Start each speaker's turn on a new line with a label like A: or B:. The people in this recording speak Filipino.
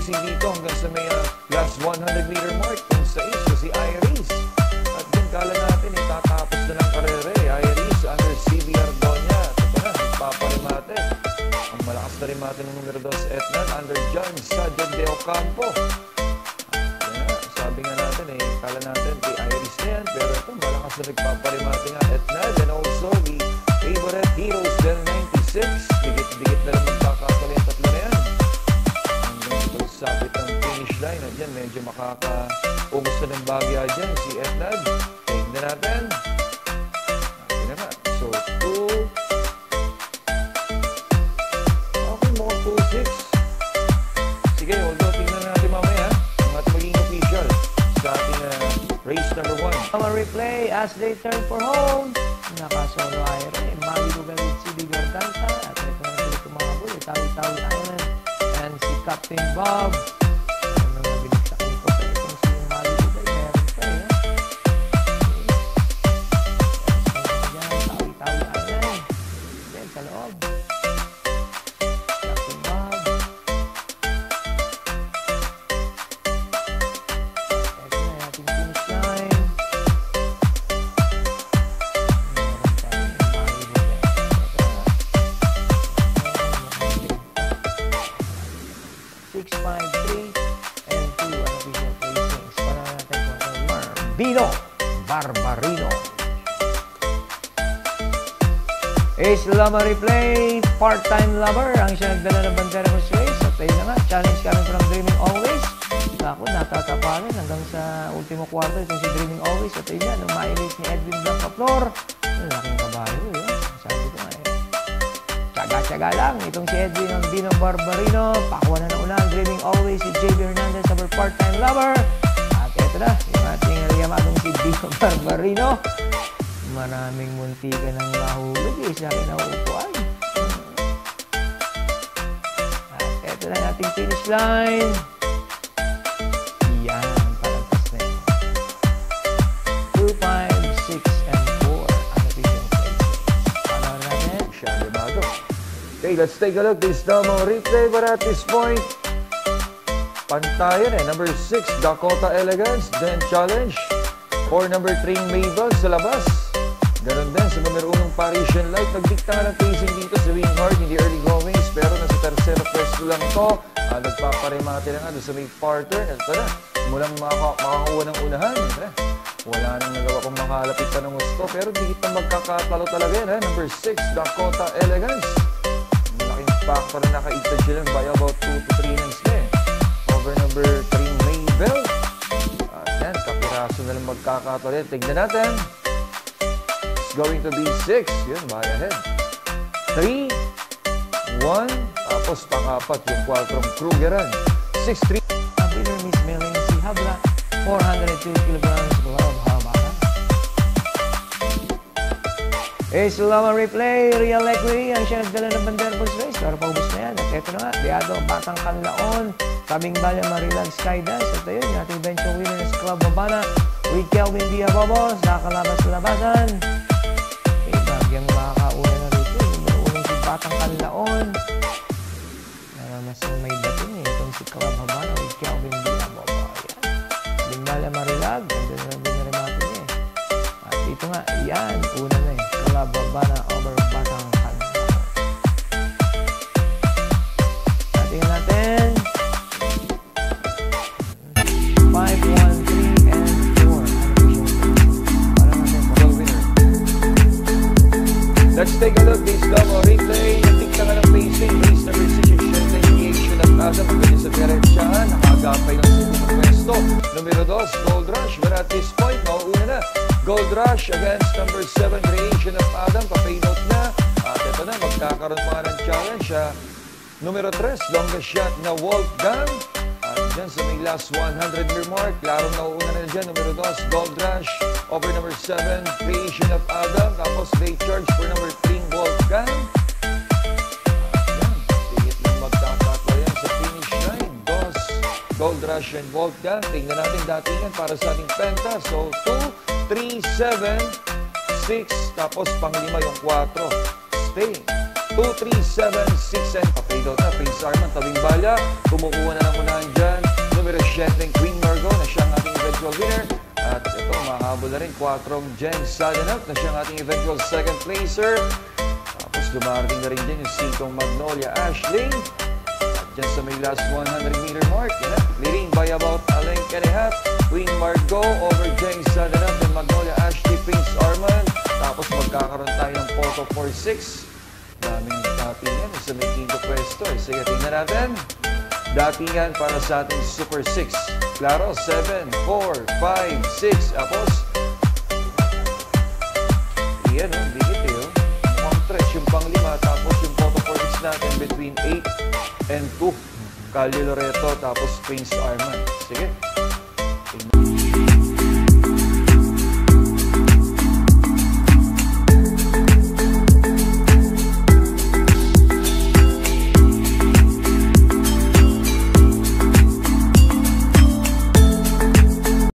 A: pacing dito hanggang sa may last 100-meter mark. Kung sa issue, si Iris. At din kala natin, tatapos na lang karere. Iris under CB Ardonia. Ito na, nagpaparimate. Ang malakas na rimate ng numero 2, Etnan, under John Sajad de Ocampo. Sabi nga natin, kala natin, kay Iris na yan. Pero ito, malakas na nagpaparimate nga, Etnan. And also, the favorite Heroes del 96. Dikit-dikit na lang magkakapal yung tatlo na yan. Hanggang sabit ang finish line. At yan, medyo makaka-umos na ng bagya dyan. Si Etnan. Tingnan natin. Natin na nga. So, 2. Okay, mo 2-6. Sige, although tingnan natin mamaya ang ating maging official sa ating race number 1.
B: Ang replay as they turn for home. Nakasolo Ire, Malibugalit si Bigor Danta, at ito na dito mga buhay, Tawi-Tawi Island, and si Captain Bob. Ano na binigsakin ko sa itong si Malibugalit, meron pa Tawi-Tawi Island. Then sa loob. Captain Bob. Ito na ating finish line. 6, 5, 3, and 2 unofficial placings. Para natin kung ano Bino Barbarino. Ace Lama replay, part-time lover. Ang siya nagdala ng bandera mo sa race. At ayun na nga, challenge coming from Dreaming Always. Ako, natatapalan hanggang sa ultimo quarter itong si Dreaming Always. At ayun yan, nung ma-elite ni Edwin Blanca-Flor. Laking kabayo, sabi ko nga tsaga-tsaga lang. Itong si Edwin ang Bino Barbarino. Pakuha na ulan. Dreaming Always si JB Hernandez, our part-time lover. At eto na, yung ating liyamadong si Bino Barbarino. Maraming muntika ng mahulog sa akin na upuan. At eto na yung ating finish line. Yan, palagpas na yun. 2, 5, 6, and 4. Ang official placing. Panahon natin.
A: Siya, Limado. Okay, let's take a look. This demo replay, but at this point, pantayan number 6, Dakota Elegance, then challenge. For number 3, Mabel sa labas. Ganon din sa numero 1, Parisian Light. Nagdikta nga ng pacing dito sa Winghard in the early goings, pero nasa tercero pwesto lang ito. Nagpaparimate na nga doon sa may partner. Ito na, mulang makakuha ng unahan. Wala nang nagawa kung makalapit pa ng gusto, pero dikit na magkakatalo talaga yan. Number 6, Dakota Elegance. Malaking factor na nakaitad sila by about 2 to 3 innings na over number 3, Mabel. At yan, kapiraso na lang magkakatalo yan. Tignan natin. It's going to be 6. Yun, by ahead. 3, 1, tapos pang-apat yung 4 Krugeran. 6-3.
B: Ang winner, Miss Melanie C. Habla, 402 kilograms below Habaka. Ace Lama replay, Real Equity. Ang siya nagdala ng bandera Bulls Race. Pero paubos na yan. At eto na nga, Beado, Batang Kanlaon, Tabing Balya, Marilag, Skydance. At ayun, yung ating bench winner ng Club Habana with Kelvin Diabobo sa kalabas sa labasan. Bagyang makakauna na rito. Numero 1 si Batang Kanlaon. Mas may dating itong si Club Habana with Kelvin Diabobo. Ayan. Tabing Balya, Marilag. Ganda na din na rin natin At dito nga, yan. Una na Club Habana over Batang Kanlaon. Tingnan natin. 5, 1, 3, and 4. Parang natin for winner.
A: Let's take a look. This demo replay. Natikta nga ng pacing. Race number 6, Initiation at Adam. Magaling sa Diretsahan. Nakagapay ng segundo pwesto. Numero 2, Gold Rush. But at this point, mauuna na. Gold Rush against number 7, Creation of Adam. Pa-paynote na. At ito na, magkakaroon pa ng challenge. Numero 3, longest shot na Wolfgang. At dyan sa may last 100-meter mark, klarong nauuna na dyan. Numero 2, Gold Rush over number 7, Creation of Adam. Tapos late charge for number 3, Wolfgang. At yan, tigit lang magkakatwa yan sa finish line. Gold Rush and Wolfgang. Tingnan natin datingan para sa ating penta. So, 2, 3, 7, 6. Tapos panglima yung 4. Stay. 2, 3, 7, 6, and pa-fade out na. Prince Arman, tabing bala. Kumukuha na ng unahan dyan. Numero 7, Queen Margot na siyang ating eventual winner. At ito, makahabol na rin 4 Jen Sadenap na siyang ating eventual second placer. Tapos dumarating na rin din yung 5 Magnolia Ashley. At dyan sa may last 100-meter mark, yan na, leading by about a length and a half. Queen Margot over Jen Sadenap and Magnolia Ashley, Prince Arman. Tapos magkakaroon tayo ng photo 4-6. Daming datingan sa may 5 pwesto. Sige, tingnan natin. Datingan para sa ating Super 6. Klaro, 7, 4, 5, 6. Tapos, yan o, dikit eh. Mukhang tres yung pang-5. Tapos yung photo 4-6 natin between 8 and 2. Cali Loreto, tapos Prince Arman. Sige.